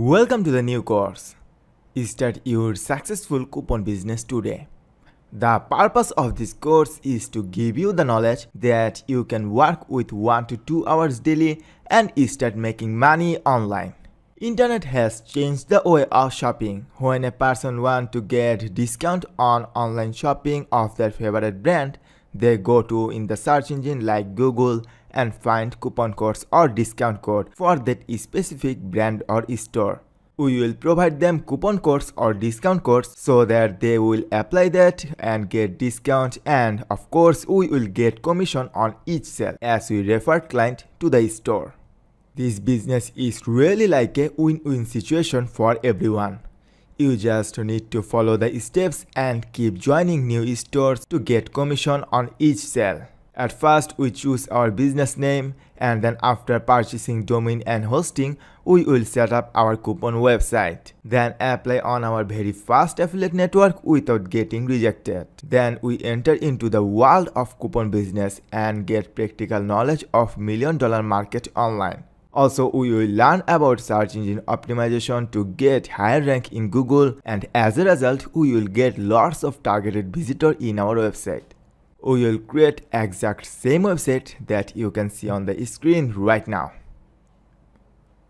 Welcome to the new course. Start your successful coupon business today. The purpose of this course is to give you the knowledge that you can work with 1 to 2 hours daily and start making money online. Internet has changed the way of shopping. When a person wants to get discount on online shopping of their favorite brand, they go to in the search engine like Google and find coupon codes or discount code for that specific brand or store. We will provide them coupon codes or discount codes so that they will apply that and get discount, and of course we will get commission on each sale as we refer client to the store. This business is really like a win-win situation for everyone. You just need to follow the steps and keep joining new stores to get commission on each sale. At first we choose our business name, and then after purchasing domain and hosting, we will set up our coupon website. Then apply on our very fast affiliate network without getting rejected. Then we enter into the world of coupon business and get practical knowledge of $1 million market online. Also, we will learn about search engine optimization to get higher rank in Google, and as a result, we will get lots of targeted visitors in our website. We will create exact same website that you can see on the screen right now.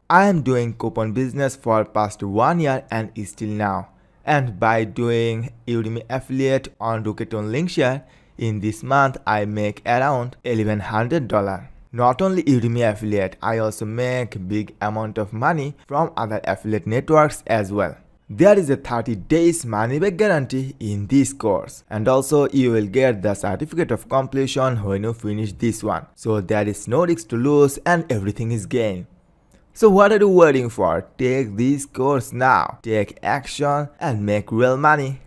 I am doing coupon business for past 1 year and still now. And by doing Udemy affiliate on Rocketon Linkshare, in this month I make around $1,100. Not only Udemy affiliate, I also make big amount of money from other affiliate networks as well. There is a 30 days money back guarantee in this course, and also you will get the certificate of completion when you finish this one. So there is no risk to lose and everything is gain. So what are you waiting for? Take this course now, take action and make real money.